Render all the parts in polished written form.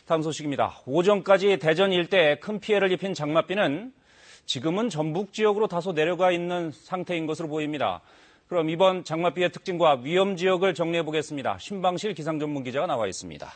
다음 소식입니다. 오전까지 대전 일대에 큰 피해를 입힌 장맛비는 지금은 전북 지역으로 다소 내려가 있는 상태인 것으로 보입니다. 그럼 이번 장맛비의 특징과 위험 지역을 정리해 보겠습니다. 신방실 기상 전문 기자가 나와 있습니다.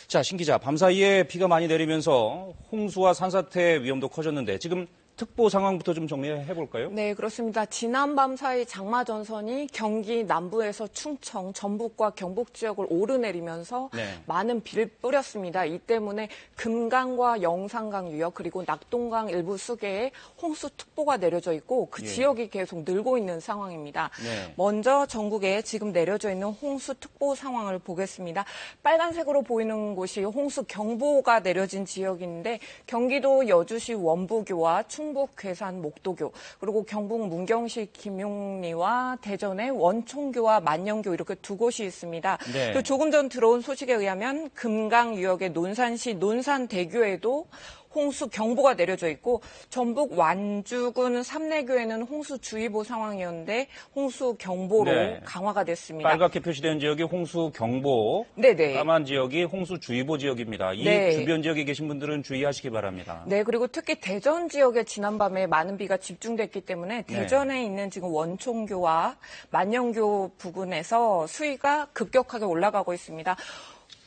자, 신 기자, 밤사이에 비가 많이 내리면서 홍수와 산사태 위험도 커졌는데 지금 특보 상황부터 좀 정리해 볼까요? 네, 그렇습니다. 지난밤 사이 장마 전선이 경기 남부에서 충청, 전북과 경북 지역을 오르내리면서 많은 비를 뿌렸습니다. 이 때문에 금강과 영산강 유역 그리고 낙동강 일부 수계에 홍수특보가 내려져 있고 그 지역이 계속 늘고 있는 상황입니다. 먼저 전국에 지금 내려져 있는 홍수특보 상황을 보겠습니다. 빨간색으로 보이는 곳이 홍수경보가 내려진 지역인데 경기도 여주시 원부교와 충북 괴산 목도교 그리고 경북 문경시 김용리와 대전의 원총교와 만영교 이렇게 두 곳이 있습니다. 그리고 조금 전 들어온 소식에 의하면 금강 유역의 논산시 논산대교에도 홍수 경보가 내려져 있고 전북 완주군 삼내교에는 홍수주의보 상황이었는데 홍수 경보로 강화가 됐습니다. 빨갛게 표시된 지역이 홍수 경보, 까만 지역이 홍수주의보 지역입니다. 이 주변 지역에 계신 분들은 주의하시기 바랍니다. 네, 그리고 특히 대전 지역에 지난밤에 많은 비가 집중됐기 때문에 대전에 있는 지금 원총교와 만영교 부근에서 수위가 급격하게 올라가고 있습니다.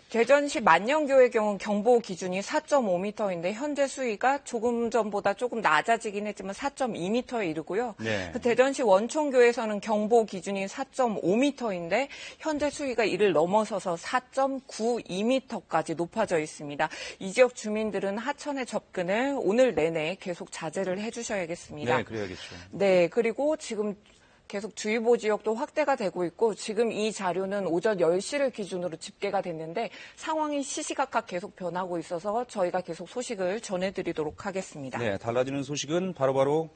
대전시 만영교의 경우 경보 기준이 4.5m인데 현재 수위가 조금 전보다 조금 낮아지긴 했지만 4.2m에 이르고요. 대전시 원총교에서는 경보 기준이 4.5m인데 현재 수위가 이를 넘어서서 4.92m까지 높아져 있습니다. 이 지역 주민들은 하천의 접근을 오늘 내내 계속 자제를 해주셔야겠습니다. 네, 그래야겠죠. 네, 그리고 지금 계속 주의보 지역도 확대가 되고 있고 지금 이 자료는 오전 10시를 기준으로 집계가 됐는데 상황이 시시각각 계속 변하고 있어서 저희가 계속 소식을 전해드리도록 하겠습니다. 네, 달라지는 소식은 바로바로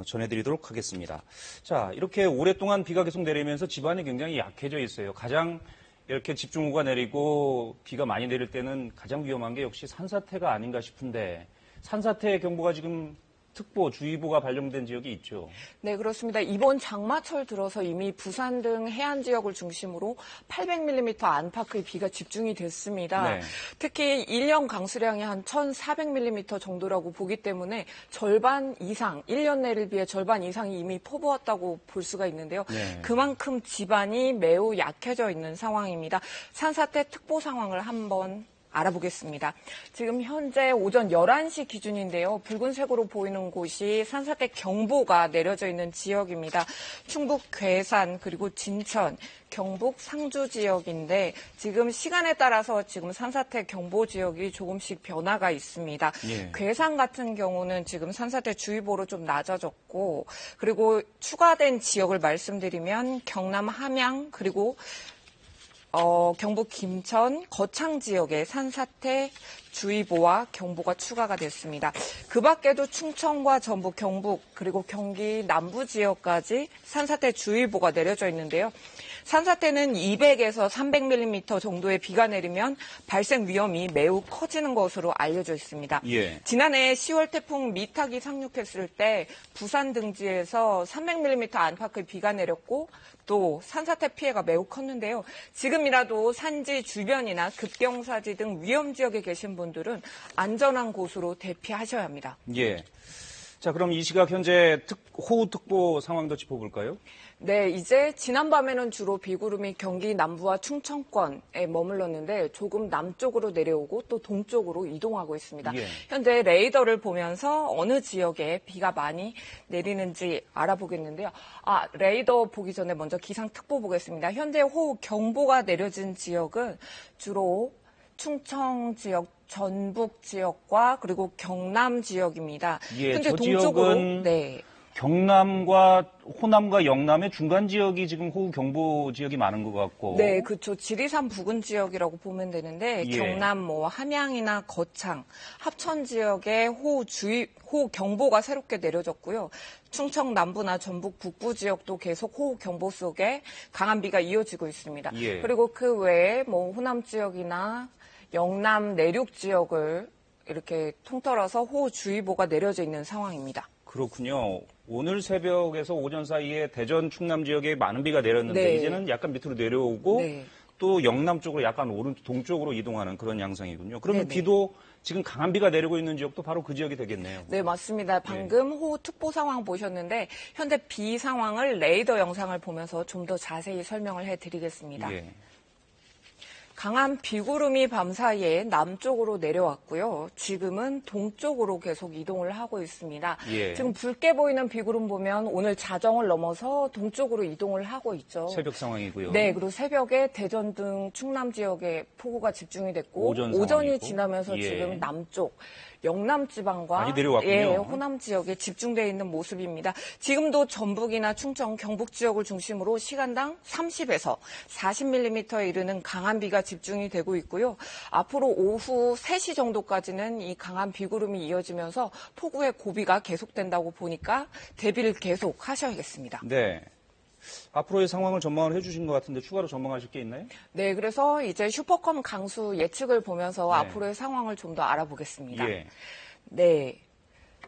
전해드리도록 하겠습니다. 자, 이렇게 오랫동안 비가 계속 내리면서 집안이 굉장히 약해져 있어요. 가장 이렇게 집중호우가 내리고 비가 많이 내릴 때는 가장 위험한 게 역시 산사태가 아닌가 싶은데 산사태 경보가 지금 특보, 주의보가 발령된 지역이 있죠. 네, 그렇습니다. 이번 장마철 들어서 이미 부산 등 해안 지역을 중심으로 800mm 안팎의 비가 집중이 됐습니다. 특히 1년 강수량이 한 1,400mm 정도라고 보기 때문에 절반 이상, 1년 내릴 비의 절반 이상이 이미 퍼부었다고 볼 수가 있는데요. 그만큼 지반이 매우 약해져 있는 상황입니다. 산사태 특보 상황을 한번 알아보겠습니다. 지금 현재 오전 11시 기준인데요. 붉은색으로 보이는 곳이 산사태 경보가 내려져 있는 지역입니다. 충북 괴산 그리고 진천, 경북 상주 지역인데 지금 시간에 따라서 지금 산사태 경보 지역이 조금씩 변화가 있습니다. 괴산 같은 경우는 지금 산사태 주의보로 좀 낮아졌고 그리고 추가된 지역을 말씀드리면 경남 함양 그리고 경북 김천, 거창 지역에 산사태 주의보와 경보가 추가가 됐습니다. 그 밖에도 충청과 전북, 경북, 그리고 경기 남부 지역까지 산사태 주의보가 내려져 있는데요. 산사태는 200에서 300mm 정도의 비가 내리면 발생 위험이 매우 커지는 것으로 알려져 있습니다. 지난해 10월 태풍 미탁이 상륙했을 때 부산 등지에서 300mm 안팎의 비가 내렸고 또 산사태 피해가 매우 컸는데요. 지금이라도 산지 주변이나 급경사지 등 위험 지역에 계신 분들은 안전한 곳으로 대피하셔야 합니다. 자, 그럼 이 시각 현재 호우특보 상황도 짚어볼까요? 네, 이제 지난밤에는 주로 비구름이 경기 남부와 충청권에 머물렀는데 조금 남쪽으로 내려오고 또 동쪽으로 이동하고 있습니다. 현재 레이더를 보면서 어느 지역에 비가 많이 내리는지 알아보겠는데요. 레이더 보기 전에 먼저 기상특보 보겠습니다. 현재 호우 경보가 내려진 지역은 주로 충청 지역, 전북 지역과 그리고 경남 지역입니다. 현재 동쪽으로 경남과 호남과 영남의 중간 지역이 지금 호우 경보 지역이 많은 것 같고. 네, 그렇죠. 지리산 부근 지역이라고 보면 되는데 경남 함양이나 거창, 합천 지역에 호우 경보가 새롭게 내려졌고요. 충청 남부나 전북 북부 지역도 계속 호우 경보 속에 강한 비가 이어지고 있습니다. 그리고 그 외에 호남 지역이나 영남 내륙 지역을 이렇게 통틀어서 호우주의보가 내려져 있는 상황입니다. 그렇군요. 오늘 새벽에서 오전 사이에 대전, 충남 지역에 많은 비가 내렸는데 이제는 약간 밑으로 내려오고 또 영남 쪽으로 약간 동쪽으로 이동하는 그런 양상이군요. 그러면 네네. 비도 지금 강한 비가 내리고 있는 지역도 바로 그 지역이 되겠네요. 네, 맞습니다. 방금 호우특보 상황 보셨는데 현재 비 상황을 레이더 영상을 보면서 좀 더 자세히 설명을 해드리겠습니다. 예. 강한 비구름이 밤사이에 남쪽으로 내려왔고요. 지금은 동쪽으로 계속 이동을 하고 있습니다. 예. 지금 붉게 보이는 비구름 보면 오늘 자정을 넘어서 동쪽으로 이동을 하고 있죠. 새벽 상황이고요. 네, 그리고 새벽에 대전 등 충남 지역에 폭우가 집중이 됐고 오전 오전이 상황이고. 지나면서 예. 지금 남쪽 영남 지방과 많이 내려왔군요. 예, 호남 지역에 집중되어 있는 모습입니다. 지금도 전북이나 충청, 경북 지역을 중심으로 시간당 30에서 40mm에 이르는 강한 비가 집중이 되고 있고요. 앞으로 오후 3시 정도까지는 이 강한 비구름이 이어지면서 폭우의 고비가 계속된다고 보니까 대비를 계속 하셔야겠습니다. 네. 앞으로의 상황을 전망을 해주신 것 같은데 추가로 전망하실 게 있나요? 네, 그래서 이제 슈퍼컴 강수 예측을 보면서 네. 앞으로의 상황을 좀 더 알아보겠습니다. 예. 네.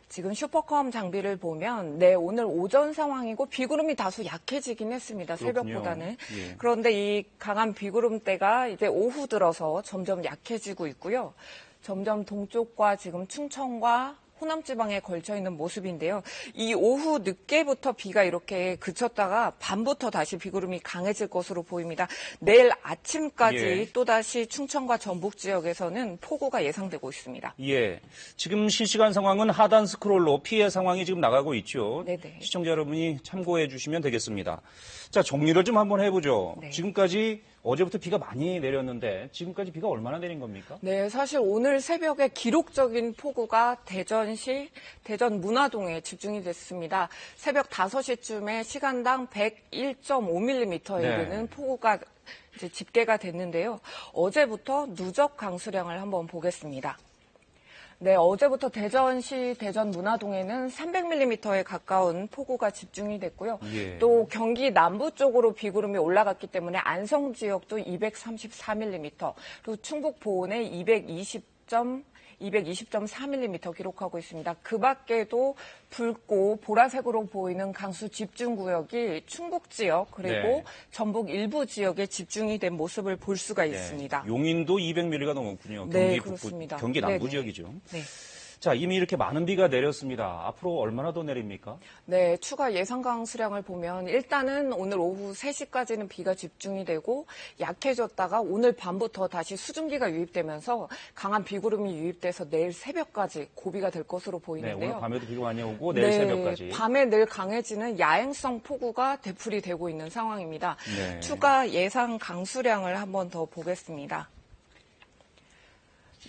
지금 슈퍼컴 장비를 보면 네, 오늘 오전 상황이고 비구름이 다소 약해지긴 했습니다. 그렇군요. 새벽보다는. 예. 그런데 이 강한 비구름대가 이제 오후 들어서 점점 약해지고 있고요. 점점 동쪽과 지금 충청과 호남 지방에 걸쳐 있는 모습인데요. 이 오후 늦게부터 비가 이렇게 그쳤다가 밤부터 다시 비구름이 강해질 것으로 보입니다. 내일 아침까지 예. 또다시 충청과 전북 지역에서는 폭우가 예상되고 있습니다. 예. 지금 실시간 상황은 하단 스크롤로 피해 상황이 지금 나가고 있죠. 네네. 시청자 여러분이 참고해 주시면 되겠습니다. 자, 정리를 좀 한번 해보죠. 네. 지금까지 어제부터 비가 많이 내렸는데 지금까지 비가 얼마나 내린 겁니까? 네, 사실 오늘 새벽에 기록적인 폭우가 대전시 대전 문화동에 집중이 됐습니다. 새벽 5시쯤에 시간당 101.5mm에 네. 이르는 폭우가 이제 집계가 됐는데요. 어제부터 누적 강수량을 한번 보겠습니다. 네, 어제부터 대전시 대전 문화동에는 300mm에 가까운 폭우가 집중이 됐고요. 예. 또 경기 남부 쪽으로 비구름이 올라갔기 때문에 안성 지역도 234mm, 그리고 충북 보은에 220.4mm 기록하고 있습니다. 그 밖에도 붉고 보라색으로 보이는 강수 집중 구역이 충북 지역 그리고 네. 전북 일부 지역에 집중이 된 모습을 볼 수가 있습니다. 용인도 200mm가 넘었군요. 네, 경기 북부, 그렇습니다. 경기 남부 네네. 지역이죠. 네. 자, 이미 이렇게 많은 비가 내렸습니다. 앞으로 얼마나 더 내립니까? 네, 추가 예상 강수량을 보면 일단은 오늘 오후 3시까지는 비가 집중이 되고 약해졌다가 오늘 밤부터 다시 수증기가 유입되면서 강한 비구름이 유입돼서 내일 새벽까지 고비가 될 것으로 네, 보이는데요. 오늘 밤에도 비가 많이 오고 내일 네, 새벽까지. 밤에 늘 강해지는 야행성 폭우가 되풀이 되고 있는 상황입니다. 네. 추가 예상 강수량을 한번 더 보겠습니다.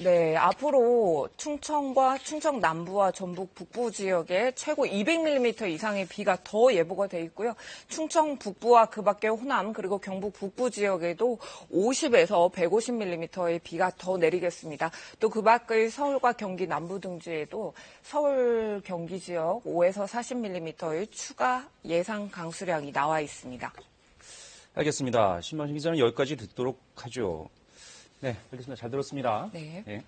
네, 앞으로 충청과 충청 남부와 전북 북부 지역에 최고 200mm 이상의 비가 더 예보가 돼 있고요. 충청 북부와 그 밖에 호남 그리고 경북 북부 지역에도 50에서 150mm의 비가 더 내리겠습니다. 또 그 밖의 서울과 경기 남부 등지에도 서울 경기 지역 5에서 40mm의 추가 예상 강수량이 나와 있습니다. 알겠습니다. 신만식 기자는 여기까지 듣도록 하죠. 네, 알겠습니다. 잘 들었습니다. 네. 네.